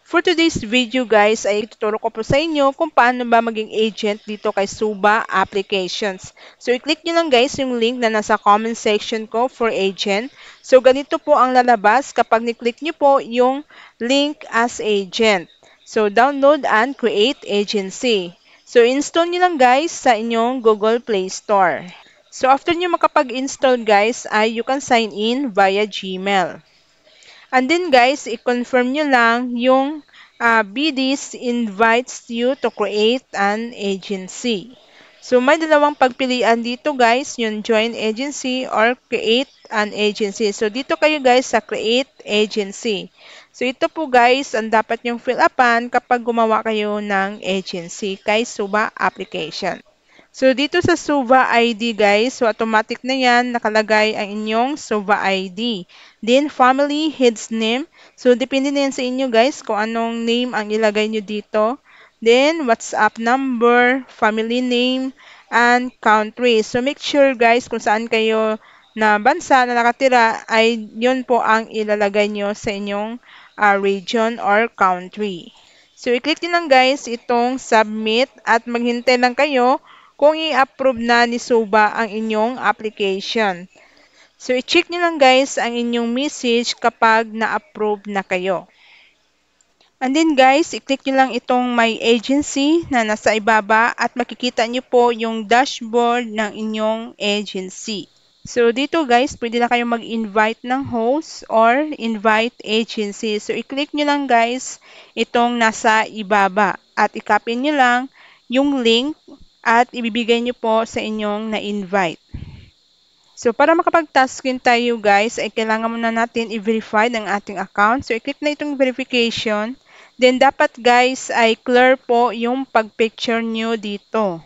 For today's video guys ay tuturo ko po sa inyo kung paano ba maging agent dito kay Suba Applications. So i-click nyo lang guys yung link na nasa comment section ko for agent. So ganito po ang lalabas kapag ni-click nyo po yung link as agent. So download and create agency. So install nyo lang guys sa inyong Google Play Store. So after nyo makapag-install guys ay you can sign in via Gmail. And then guys, i-confirm nyo lang yung BDs invites you to create an agency. So may dalawang pagpilian dito guys, yung join agency or create an agency. So dito kayo guys sa create agency. So ito po guys, ang dapat yung fill upan kapag gumawa kayo ng agency kay Suba Application. So, dito sa Suva ID guys, so automatic na yan, nakalagay ang inyong Suva ID. Then, family head's name. So, depende na yan sa inyo guys kung anong name ang ilagay nyo dito. Then, WhatsApp number, family name, and country. So, make sure guys kung saan kayo na bansa na nakatira ay yun po ang ilalagay nyo sa inyong region or country. So, i-click nyo lang guys itong submit at maghintay lang kayo kung i-approve na ni Suba ang inyong application. So, i-check nyo lang guys ang inyong message kapag na-approve na kayo. And then guys, i-click nyo lang itong my agency na nasa ibaba at makikita nyo po yung dashboard ng inyong agency. So, dito guys, pwede na kayo mag-invite ng host or invite agency. So, i-click nyo lang guys itong nasa ibaba at i-copy nyo lang yung link at ibibigay nyo po sa inyong na-invite. So, para makapag-taskin tayo guys, ay kailangan muna natin i-verify ng ating account. So, i-click na itong verification. Then, dapat guys ay clear po yung pag-picture nyo dito.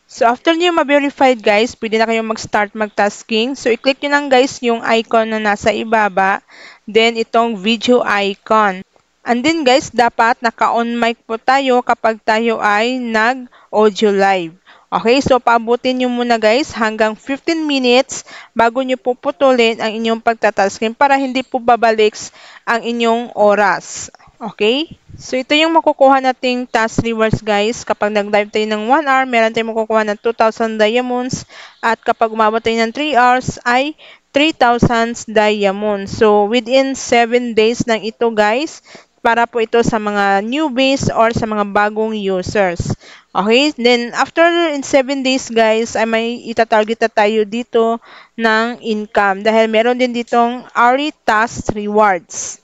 So, after nyo ma-verified guys, pwede na kayong mag-start mag-tasking. So, i-click nyo lang guys yung icon na nasa ibaba. Then, itong video icon. And then guys, dapat naka-on mic po tayo kapag tayo ay nag-audio live. Okay, so paabutin nyo muna guys hanggang 15 minutes bago nyo po putulin ang inyong pagtatasking para hindi po babalik ang inyong oras. Okay? So ito yung makukuha nating task rewards guys. Kapag nag-live tayo ng 1 hour, meron tayong makukuha ng 2,000 diamonds. At kapag umabot tayo ng 3 hours ay 3,000 diamonds. So within 7 days lang ito guys. Para po ito sa mga newbies or sa mga bagong users. Okay? Then, after in 7 days, guys, ay may itatarget na tayo dito ng income. Dahil meron din ditong hourly task rewards.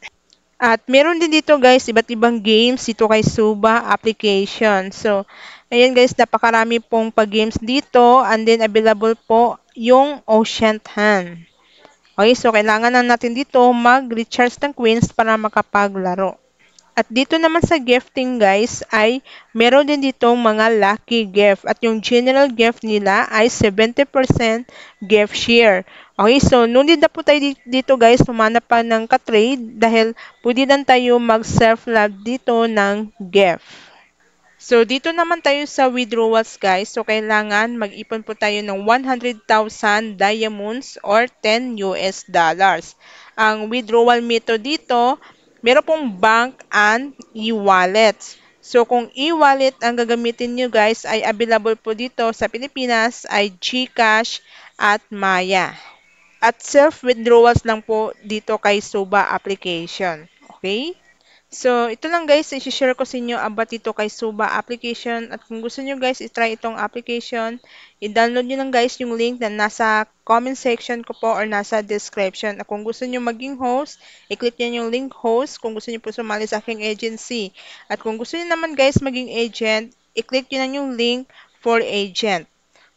At meron din dito, guys, iba't ibang games dito kay Suba Application. So, ayan guys, napakarami pong pag-games dito. And then, available po yung Ocean Hand. Okay? So, kailangan na natin dito mag-recharge ng coins para makapaglaro. At dito naman sa gifting guys ay meron din ditong mga lucky gift at yung general gift nila ay 70% gift share. Okay, so no need na po tayo dito guys pumanap pa ng ka-trade dahil pwede lang tayo mag-self-love dito ng gift. So, dito naman tayo sa withdrawals guys. So, kailangan mag-ipon po tayo ng 100,000 diamonds or 10 US dollars. Ang withdrawal method dito, meron pong bank and e-wallet. So, kung e-wallet ang gagamitin nyo guys, ay available po dito sa Pilipinas ay GCash at Maya. At self-withdrawals lang po dito kay Suba Application. Okay? So, ito lang guys, i-share ko sa inyo about dito kay Suba Application. At kung gusto nyo guys, i-try itong application, i-download nyo lang guys yung link na nasa comment section ko po or nasa description. At kung gusto nyo maging host, i-click nyo yung link host kung gusto nyo po sumali sa aking agency. At kung gusto nyo naman guys maging agent, i-click nyo lang yung link for agent.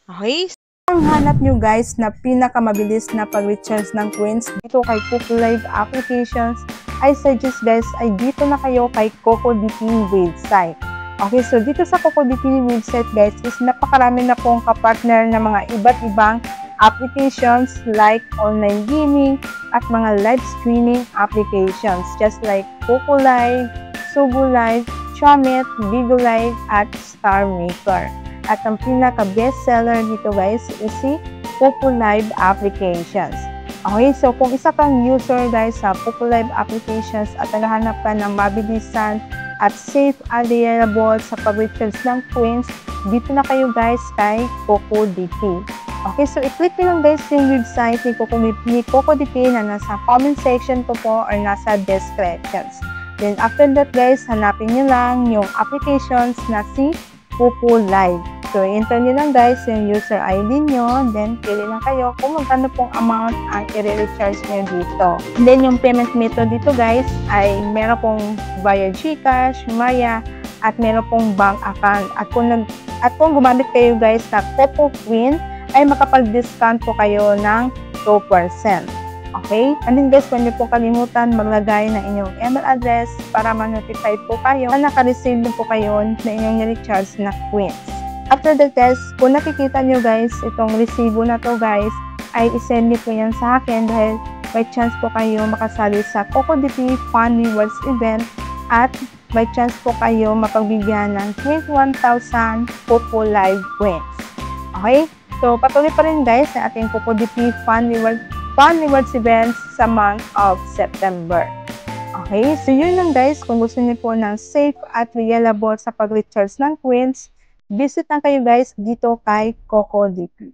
Okay? Ang hanap nyo guys na pinakamabilis na pag-recharge ng coins dito kay Coco Live Applications, I suggest guys ay dito na kayo kay CocoDP website. Okay, so dito sa CocoDP website guys is napakarami na pong kapartner na mga iba't ibang applications like online gaming at mga live streaming applications just like Coco Live, Subo Live, Chomit, Bigo Live at Star Maker. At ang pinaka-best seller dito guys is si Popo Live Applications. Okay, so kung isa kang user guys sa Popo Live Applications at naghahanap ka ng mabilisan at safe and reliable sa pag-recharge ng coins, dito na kayo guys kay CocoDP. Okay, so i-click nyo lang guys yung website ni CocoDP na nasa comment section ko po or nasa descriptions. Then after that guys, hanapin nyo lang yung applications na si Coco Live. So, enter nyo lang guys yung user ID nyo. Then, pili lang kayo kung magkano pong amount ang i-recharge nyo dito. Then, yung payment method dito guys ay meron pong via GCash, Maya, at meron pong bank account. At kung gumamit kayo guys na Coco Queen, ay makapag-discount po kayo ng 2%. Okay? And then guys, huwag niyo po kalimutan maglagay ng inyong email address para ma-notify po kayo na naka-receive din po kayo na inyong recharge na coins. After the test, kung nakikita nyo guys, itong resibo na to guys, ay isend niyo po yan sa akin dahil may chance po kayo makasali sa CocoDP Fun Rewards event at may chance po kayo mapagbigyan ng 21,000 Coco Live coins. Okay? So, patuloy pa rin guys sa ating CocoDP Fun Rewards events sa month of September. Okay? So, yun lang guys. Kung gusto niyo po ng safe at reliable sa pag-recharge ng coins, visit na kayo guys dito kay CocoDP.